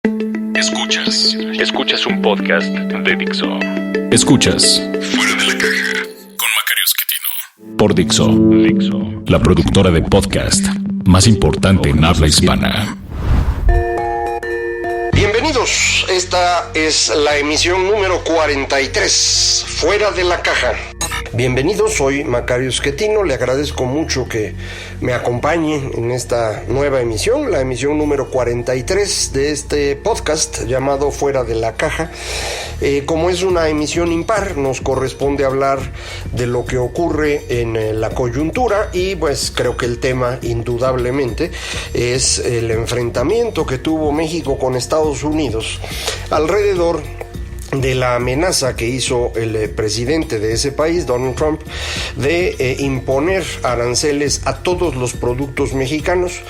Escuchas un podcast de Dixo. Escuchas Fuera de la Caja con Macario Esquetino por Dixo, la productora de podcast más importante en habla hispana. Bienvenidos, esta es la emisión número 43, Fuera de la Caja. Bienvenidos, soy Macario Esquetino, le agradezco mucho que me acompañe en esta nueva emisión, la emisión número 43 de este podcast llamado Fuera de la Caja. Como es una emisión impar, nos corresponde hablar de lo que ocurre en la coyuntura y pues creo que el tema indudablemente es el enfrentamiento que tuvo México con Estados Unidos alrededor de la amenaza que hizo el presidente de ese país, Donald Trump, de imponer aranceles a todos los productos mexicanos,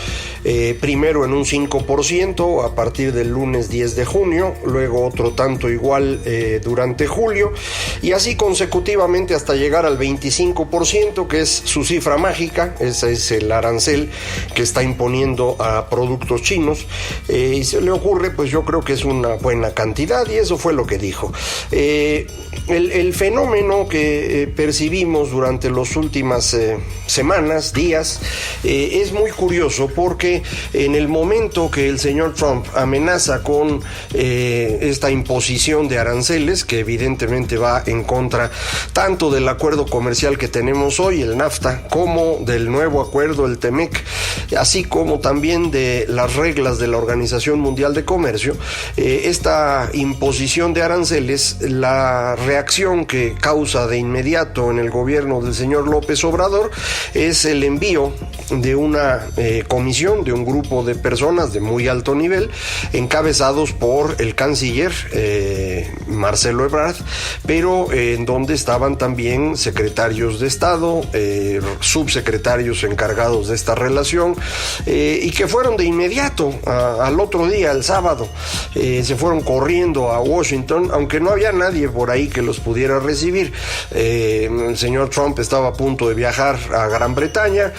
primero en un 5% a partir del lunes 10 de junio, luego otro tanto igual durante julio, y así consecutivamente hasta llegar al 25%, que es su cifra mágica. Ese es el arancel que está imponiendo a productos chinos, y se le ocurre, pues yo creo que es una buena cantidad, y eso fue lo que dijo. El fenómeno que percibimos durante las últimas semanas, días, es muy curioso porque en el momento que el señor Trump amenaza con esta imposición de aranceles, que evidentemente va en contra tanto del acuerdo comercial que tenemos hoy, el NAFTA, como del nuevo acuerdo, el TEMEC, así como también de las reglas de la Organización Mundial de Comercio, esta imposición de aranceles, la reacción que causa de inmediato en el gobierno del señor López Obrador es el envío de una comisión, de un grupo de personas de muy alto nivel, encabezados por el canciller Marcelo Ebrard, pero en donde estaban también secretarios de Estado, subsecretarios encargados de esta relación, y que fueron de inmediato al otro día, el sábado, se fueron corriendo a Washington, aunque no había nadie por ahí que los pudiera recibir. El señor Trump estaba a punto de viajar a Gran Bretaña,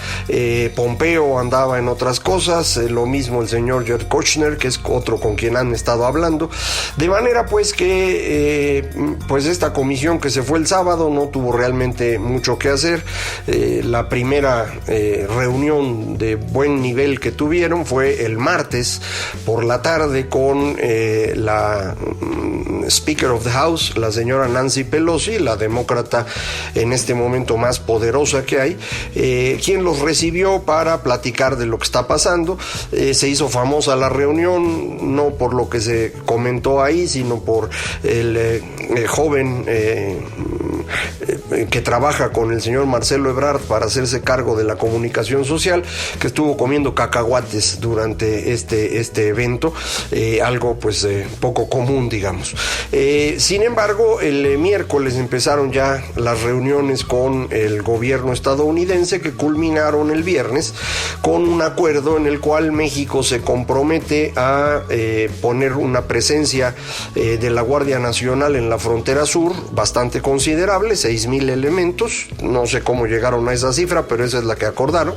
Pompeo andaba en otras cosas, lo mismo el señor Jared Kushner, que es otro con quien han estado hablando, de manera pues que pues esta comisión que se fue el sábado no tuvo realmente mucho que hacer. La primera reunión de buen nivel que tuvieron fue el martes por la tarde con la Speaker of the House, la señora Nancy Pelosi, la demócrata en este momento más poderosa que hay, quien los recibió para platicar de lo que está pasando. Se hizo famosa la reunión, no por lo que se comentó ahí, sino por el joven que trabaja con el señor Marcelo Ebrard para hacerse cargo de la comunicación social, que estuvo comiendo cacahuates durante este evento, algo pues poco común, digamos. Sin embargo, el miércoles empezaron ya las reuniones con el gobierno estadounidense, que culminaron el viernes con un acuerdo en el cual México se compromete a poner una presencia de la Guardia Nacional en la frontera sur bastante considerable, 6,000 elementos, no sé cómo llegaron a esa cifra, pero esa es la que acordaron,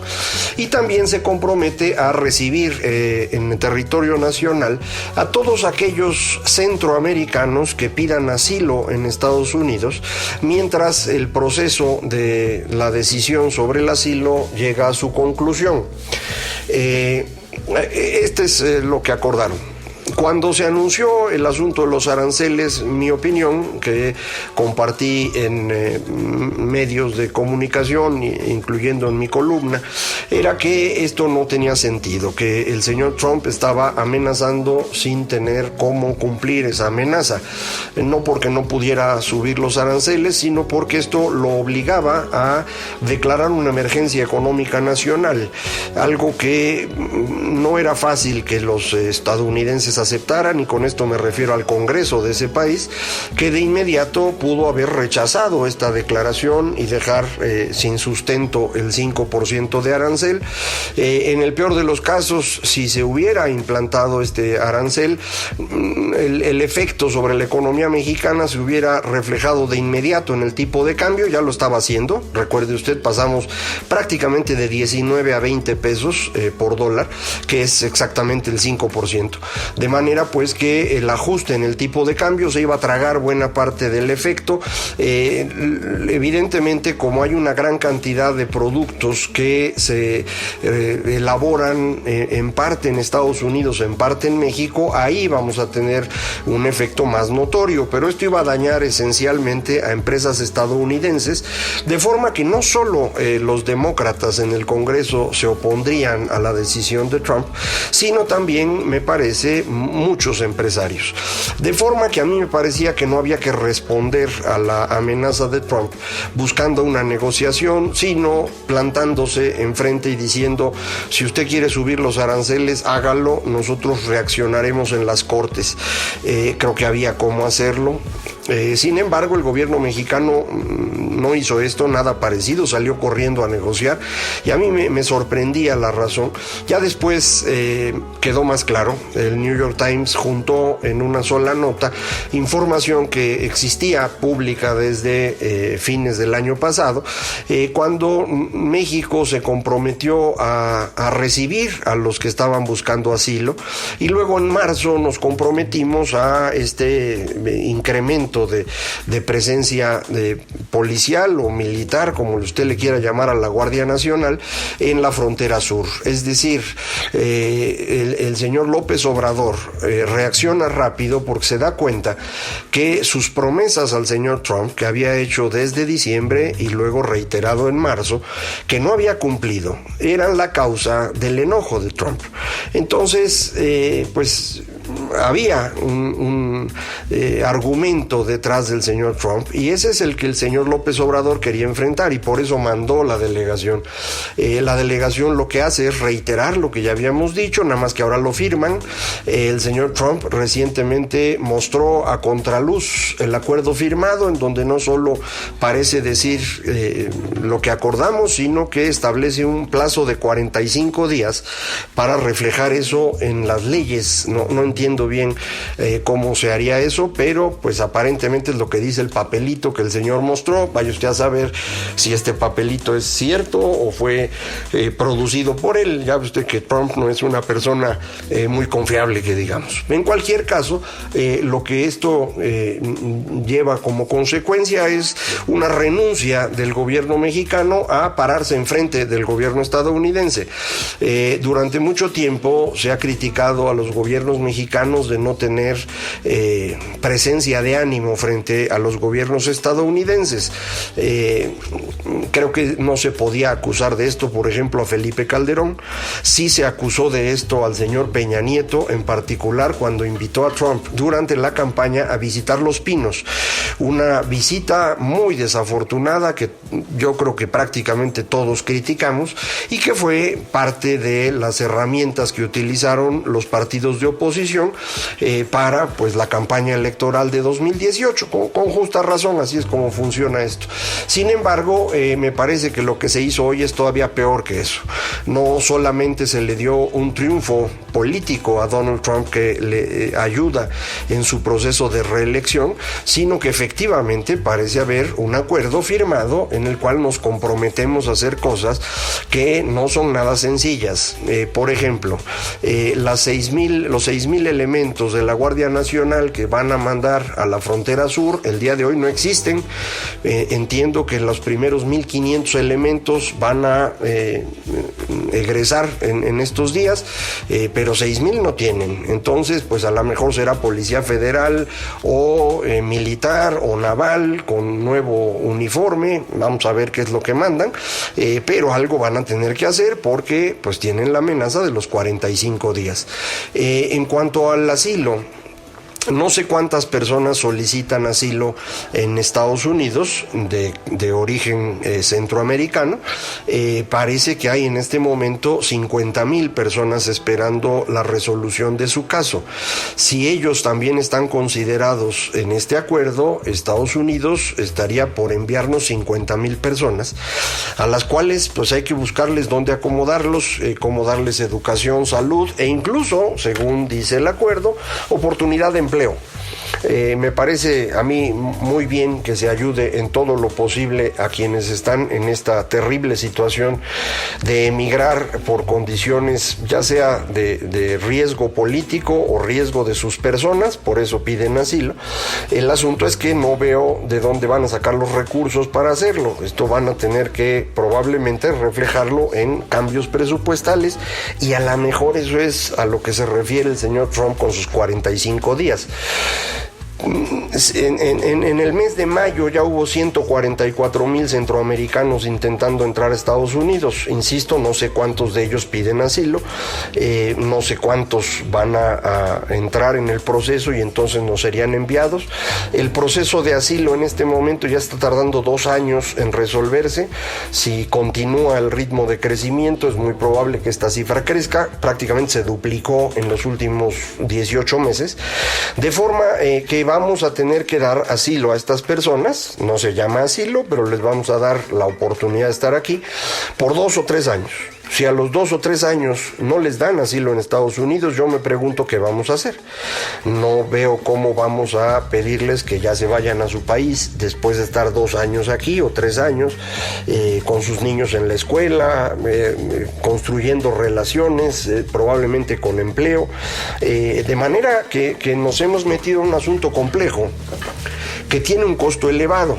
y también se compromete a recibir en el territorio nacional a todos aquellos centroamericanos que pidan asilo en Estados Unidos, mientras el proceso de la decisión sobre el asilo llega a su conclusión. Este es lo que acordaron. Cuando se anunció el asunto de los aranceles, mi opinión, que compartí en medios de comunicación, incluyendo en mi columna, era que esto no tenía sentido, que el señor Trump estaba amenazando sin tener cómo cumplir esa amenaza, no porque no pudiera subir los aranceles, sino porque esto lo obligaba a declarar una emergencia económica nacional, algo que no era fácil que los estadounidenses aceptaran, y con esto me refiero al Congreso de ese país, que de inmediato pudo haber rechazado esta declaración y dejar sin sustento el 5% de arancel. En el peor de los casos, si se hubiera implantado este arancel, el efecto sobre la economía mexicana se hubiera reflejado de inmediato en el tipo de cambio. Ya lo estaba haciendo, recuerde usted, pasamos prácticamente de 19 a 20 pesos por dólar, que es exactamente el 5%. de manera pues que el ajuste en el tipo de cambio se iba a tragar buena parte del efecto. Evidentemente, como hay una gran cantidad de productos que se elaboran en parte en Estados Unidos, en parte en México, ahí vamos a tener un efecto más notorio, pero esto iba a dañar esencialmente a empresas estadounidenses, de forma que no solo los demócratas en el Congreso se opondrían a la decisión de Trump, sino también, me parece, muchos empresarios. De forma que a mí me parecía que no había que responder a la amenaza de Trump buscando una negociación, sino plantándose enfrente y diciendo: si usted quiere subir los aranceles, hágalo, nosotros reaccionaremos en las cortes. Creo que había cómo hacerlo. Sin embargo, el gobierno mexicano no hizo esto, nada parecido, salió corriendo a negociar, y a mí me sorprendía la razón. Ya después quedó más claro. El New York Times juntó en una sola nota información que existía pública desde fines del año pasado, cuando México se comprometió a recibir a los que estaban buscando asilo, y luego en marzo nos comprometimos a este incremento de presencia policial o militar, como usted le quiera llamar, a la Guardia Nacional en la frontera sur. Es decir, el señor López Obrador reacciona rápido porque se da cuenta que sus promesas al señor Trump, que había hecho desde diciembre y luego reiterado en marzo, que no había cumplido, eran la causa del enojo de Trump. Entonces, pues había un argumento detrás del señor Trump, y ese es el que el señor López Obrador quería enfrentar, y por eso mandó la delegación. La delegación lo que hace es reiterar lo que ya habíamos dicho, nada más que ahora lo firman. El señor Trump recientemente mostró a contraluz el acuerdo firmado, en donde no solo parece decir lo que acordamos, sino que establece un plazo de 45 días para reflejar eso en las leyes. No entiendo bien cómo se haría eso, pero pues aparentemente es lo que dice el papelito que el señor mostró. Vaya usted a saber si este papelito es cierto o fue producido por él. Ya ve usted que Trump no es una persona muy confiable, que digamos. En cualquier caso, lo que esto lleva como consecuencia es una renuncia del gobierno mexicano a pararse enfrente del gobierno estadounidense. Durante mucho tiempo se ha criticado a los gobiernos mexicanos de no tener presencia de ánimo frente a los gobiernos estadounidenses. Creo que no se podía acusar de esto, por ejemplo, a Felipe Calderón. Sí se acusó de esto al señor Peña Nieto, en particular cuando invitó a Trump durante la campaña a visitar Los Pinos. Una visita muy desafortunada que yo creo que prácticamente todos criticamos, y que fue parte de las herramientas que utilizaron los partidos de oposición para pues la campaña electoral de 2018, con justa razón. Así es como funciona esto. Sin embargo, me parece que lo que se hizo hoy es todavía peor que eso. No solamente se le dio un triunfo político a Donald Trump que le ayuda en su proceso de reelección, sino que efectivamente parece haber un acuerdo firmado en el cual nos comprometemos a hacer cosas que no son nada sencillas. Por ejemplo, los 6,000 elementos de la Guardia Nacional que van a mandar a la frontera sur el día de hoy no existen. Entiendo que los primeros 1,500 elementos van a egresar en estos días, pero 6,000 no tienen. Entonces, pues a lo mejor será Policía Federal o militar o naval con nuevo uniforme. Vamos a ver qué es lo que mandan, pero algo van a tener que hacer porque pues tienen la amenaza de los 45 días. En cuanto al asilo, no sé cuántas personas solicitan asilo en Estados Unidos de origen centroamericano. Parece que hay en este momento 50,000 personas esperando la resolución de su caso. Si ellos también están considerados en este acuerdo, Estados Unidos estaría por enviarnos 50,000 personas, a las cuales pues hay que buscarles dónde acomodarlos, cómo darles educación, salud e incluso, según dice el acuerdo, oportunidad de empleo. Me parece a mí muy bien que se ayude en todo lo posible a quienes están en esta terrible situación de emigrar por condiciones ya sea de riesgo político o riesgo de sus personas, por eso piden asilo. El asunto es que no veo de dónde van a sacar los recursos para hacerlo. Esto van a tener que probablemente reflejarlo en cambios presupuestales, y a lo mejor eso es a lo que se refiere el señor Trump con sus 45 días. En el mes de mayo ya hubo 144,000 centroamericanos intentando entrar a Estados Unidos. Insisto, no sé cuántos de ellos piden asilo, no sé cuántos van a entrar en el proceso y entonces no serían enviados. El proceso de asilo en este momento ya está tardando 2 años en resolverse. Si continúa el ritmo de crecimiento, es muy probable que esta cifra crezca. Prácticamente se duplicó en los últimos 18 meses, de forma que vamos a tener que dar asilo a estas personas. No se llama asilo, pero les vamos a dar la oportunidad de estar aquí por 2 o 3 años. Si a los 2 o 3 años no les dan asilo en Estados Unidos, yo me pregunto qué vamos a hacer. No veo cómo vamos a pedirles que ya se vayan a su país después de estar 2 años aquí o 3 años, con sus niños en la escuela, construyendo relaciones, probablemente con empleo, de manera que nos hemos metido en un asunto complejo que tiene un costo elevado.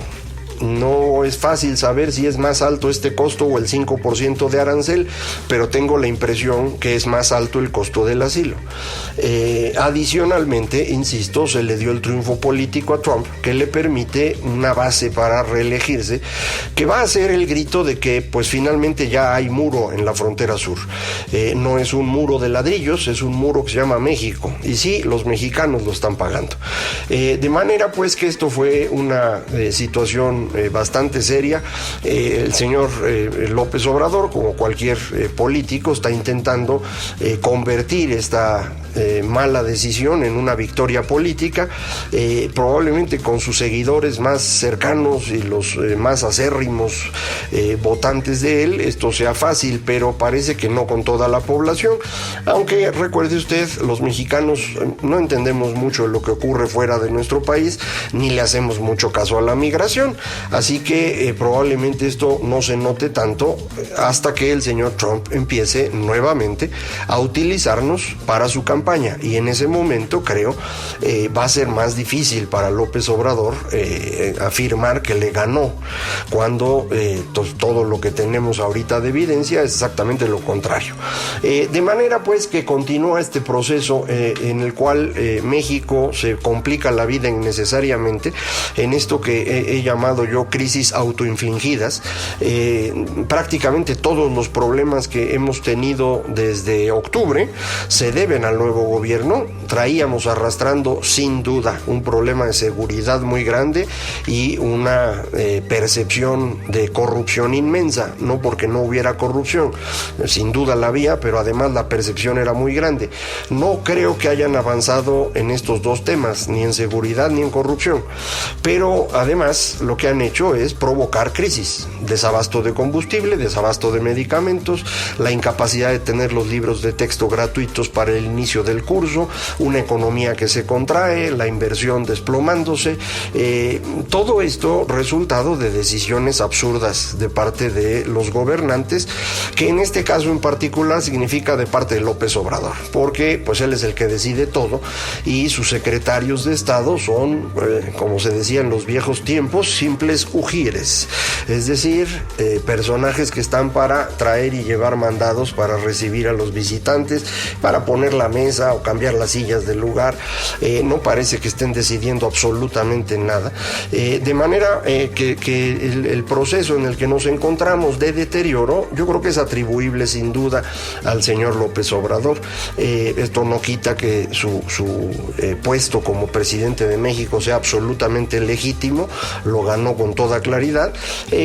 No es fácil saber si es más alto este costo o el 5% de arancel, pero tengo la impresión que es más alto el costo del asilo. Adicionalmente, insisto, se le dio el triunfo político a Trump, que le permite una base para reelegirse, que va a ser el grito de que pues finalmente ya hay muro en la frontera sur. No es un muro de ladrillos, es un muro que se llama México, y sí, los mexicanos lo están pagando. De manera pues que esto fue una situación bastante seria. El señor López Obrador, como cualquier político, está intentando convertir esta mala decisión en una victoria política, probablemente con sus seguidores más cercanos y los más acérrimos votantes de él esto sea fácil, pero parece que no con toda la población, aunque recuerde usted, los mexicanos no entendemos mucho de lo que ocurre fuera de nuestro país, ni le hacemos mucho caso a la migración, así que probablemente esto no se note tanto hasta que el señor Trump empiece nuevamente a utilizarnos para su campaña, y en ese momento creo va a ser más difícil para López Obrador afirmar que le ganó, cuando todo lo que tenemos ahorita de evidencia es exactamente lo contrario. De manera pues que continúa este proceso en el cual México se complica la vida innecesariamente en esto que he llamado yo crisis autoinfligidas. Prácticamente todos los problemas que hemos tenido desde octubre se deben al nuevo gobierno. Traíamos arrastrando sin duda un problema de seguridad muy grande y una percepción de corrupción inmensa, no porque no hubiera corrupción, sin duda la había, pero además la percepción era muy grande. No creo que hayan avanzado en estos dos temas, ni en seguridad ni en corrupción, pero además lo que han hecho es provocar crisis, desabasto de combustible, desabasto de medicamentos, la incapacidad de tener los libros de texto gratuitos para el inicio del curso, una economía que se contrae, la inversión desplomándose, todo esto resultado de decisiones absurdas de parte de los gobernantes, que en este caso en particular significa de parte de López Obrador, porque pues él es el que decide todo y sus secretarios de Estado son, como se decía en los viejos tiempos, simples ujires, es decir, personajes que están para traer y llevar mandados para recibir a los visitantes, para poner la mesa o cambiar las sillas del lugar. No parece que estén decidiendo absolutamente nada, de manera que el proceso en el que nos encontramos de deterioro, yo creo que es atribuible sin duda al señor López Obrador. Esto no quita que su puesto como presidente de México sea absolutamente legítimo, lo ganó con toda claridad,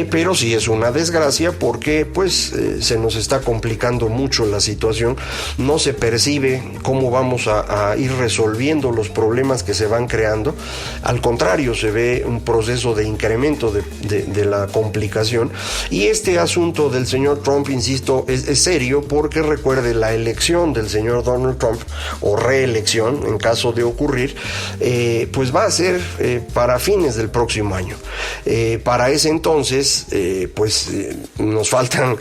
pero sí es una desgracia porque pues se nos está complicando mucho la situación, no se percibe cómo vamos a ir resolviendo los problemas que se van creando. Al contrario, se ve un proceso de incremento de la complicación. Y este asunto del señor Trump, insisto, es serio, porque recuerde, la elección del señor Donald Trump, o reelección en caso de ocurrir, pues va a ser para fines del próximo año. Para ese entonces, nos faltan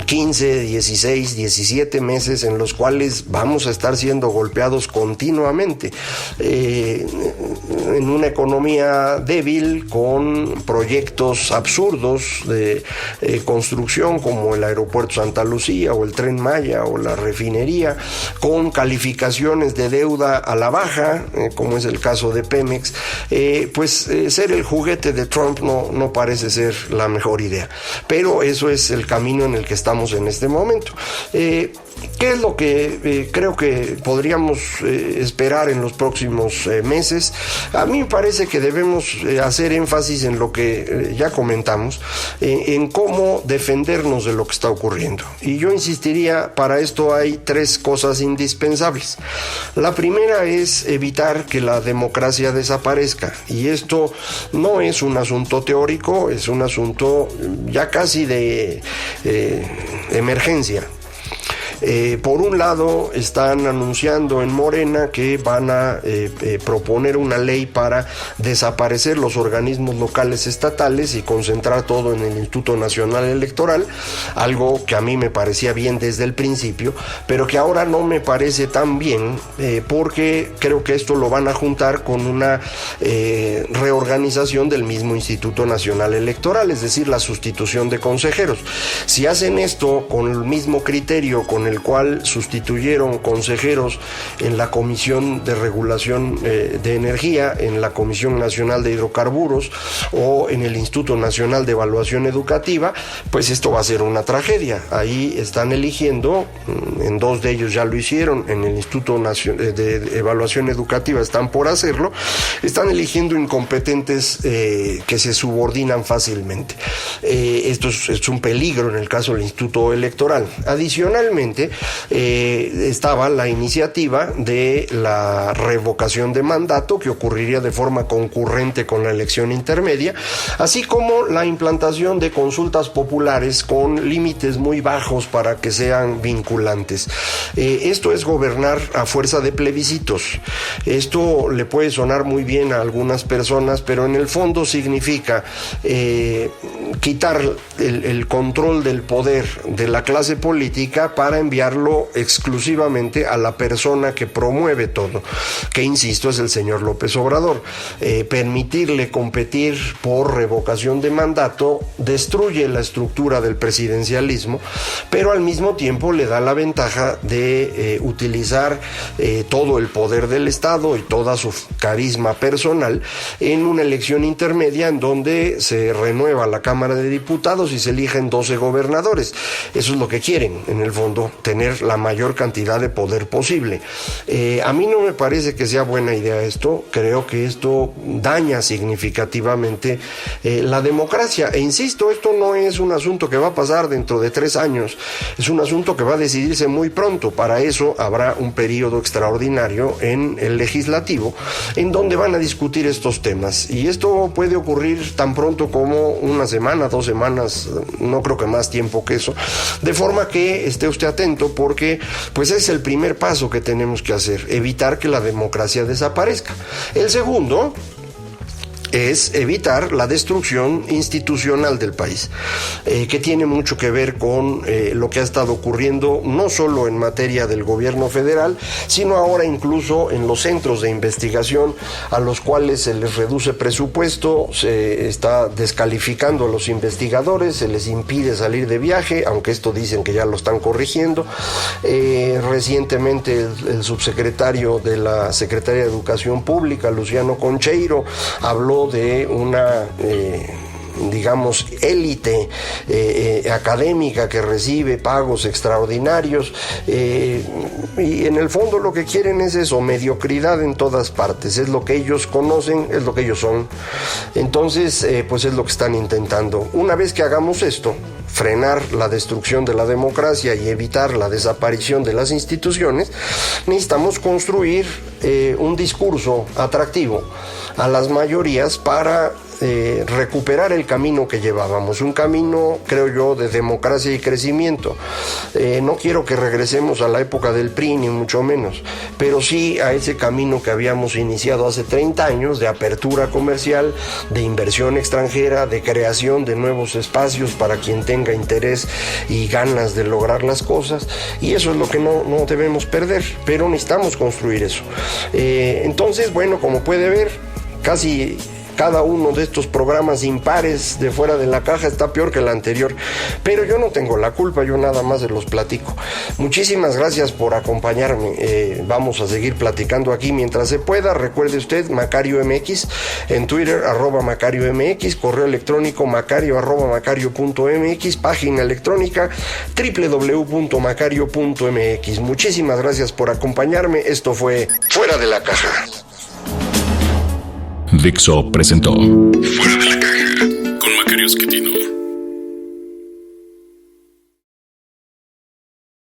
15, 16, 17 meses en los cuales vamos a estar siendo golpeados continuamente en una economía débil, con proyectos absurdos de construcción como el aeropuerto Santa Lucía o el Tren Maya o la refinería, con calificaciones de deuda a la baja, como es el caso de Pemex. Ser el juguete de Trump no parece ser la mejor idea, pero eso es el camino en el que estamos en este momento. ¿Qué es lo que creo que podríamos esperar en los próximos meses? A mí me parece que debemos hacer énfasis en lo que ya comentamos, en cómo defendernos de lo que está ocurriendo. Y yo insistiría, para esto hay 3 cosas indispensables. La primera es evitar que la democracia desaparezca, y esto no es un asunto teórico, es un asunto ya casi de emergencia. Por un lado, están anunciando en Morena que van a proponer una ley para desaparecer los organismos locales estatales y concentrar todo en el Instituto Nacional Electoral, algo que a mí me parecía bien desde el principio, pero que ahora no me parece tan bien, porque creo que esto lo van a juntar con una reorganización del mismo Instituto Nacional Electoral, es decir, la sustitución de consejeros. Si hacen esto con el mismo criterio con el cual sustituyeron consejeros en la Comisión de Regulación de Energía, en la Comisión Nacional de Hidrocarburos o en el Instituto Nacional de Evaluación Educativa, pues esto va a ser una tragedia. Ahí están eligiendo, en 2 de ellos ya lo hicieron, en el Instituto Nacional de Evaluación Educativa están por hacerlo, están eligiendo incompetentes que se subordinan fácilmente. Esto es un peligro en el caso del Instituto Electoral. Adicionalmente, estaba la iniciativa de la revocación de mandato, que ocurriría de forma concurrente con la elección intermedia, así como la implantación de consultas populares con límites muy bajos para que sean vinculantes. Esto es gobernar a fuerza de plebiscitos. Esto le puede sonar muy bien a algunas personas, pero en el fondo significa quitar el control del poder de la clase política para enviarlo exclusivamente a la persona que promueve todo, que insisto es el señor López Obrador. Permitirle competir por revocación de mandato destruye la estructura del presidencialismo, pero al mismo tiempo le da la ventaja de utilizar todo el poder del Estado y toda su carisma personal en una elección intermedia en donde se renueva la Cámara de Diputados y se eligen 12 gobernadores. Eso es lo que quieren, en el fondo, tener la mayor cantidad de poder posible. A mí no me parece que sea buena idea esto. Creo que esto daña significativamente la democracia. E insisto, esto no es un asunto que va a pasar dentro de 3 años. Es un asunto que va a decidirse muy pronto. Para eso habrá un periodo extraordinario en el legislativo en donde van a discutir estos temas. Y esto puede ocurrir tan pronto como 1 semana, 2 semanas, no creo que más tiempo que eso. De forma que esté usted atento, porque pues es el primer paso que tenemos que hacer, evitar que la democracia desaparezca. El segundo es evitar la destrucción institucional del país, que tiene mucho que ver con lo que ha estado ocurriendo no solo en materia del gobierno federal, sino ahora incluso en los centros de investigación a los cuales se les reduce presupuesto, se está descalificando a los investigadores, se les impide salir de viaje, aunque esto dicen que ya lo están corrigiendo. Recientemente el subsecretario de la Secretaría de Educación Pública, Luciano Concheiro, habló de una digamos, élite académica que recibe pagos extraordinarios, y en el fondo lo que quieren es eso, mediocridad en todas partes. Es lo que ellos conocen, es lo que ellos son. Entonces, pues es lo que están intentando. Una vez que hagamos esto, frenar la destrucción de la democracia y evitar la desaparición de las instituciones, necesitamos construir un discurso atractivo a las mayorías para recuperar el camino que llevábamos, un camino, creo yo, de democracia y crecimiento. No quiero que regresemos a la época del PRI, ni mucho menos, pero sí a ese camino que habíamos iniciado hace 30 años de apertura comercial, de inversión extranjera, de creación de nuevos espacios para quien tenga interés y ganas de lograr las cosas, y eso es lo que no debemos perder, pero necesitamos construir eso. Entonces, bueno, como puede ver, casi cada uno de estos programas impares de Fuera de la Caja está peor que el anterior, pero yo no tengo la culpa, yo nada más se los platico. Muchísimas gracias por acompañarme. Vamos a seguir platicando aquí mientras se pueda. Recuerde usted, Macario MX, en Twitter, @Macario MX, correo electrónico macario@macario.mx, página electrónica www.macario.mx. Muchísimas gracias por acompañarme. Esto fue Fuera de la Caja. Dixo presentó Fuera de la Caja con Macario Schettino.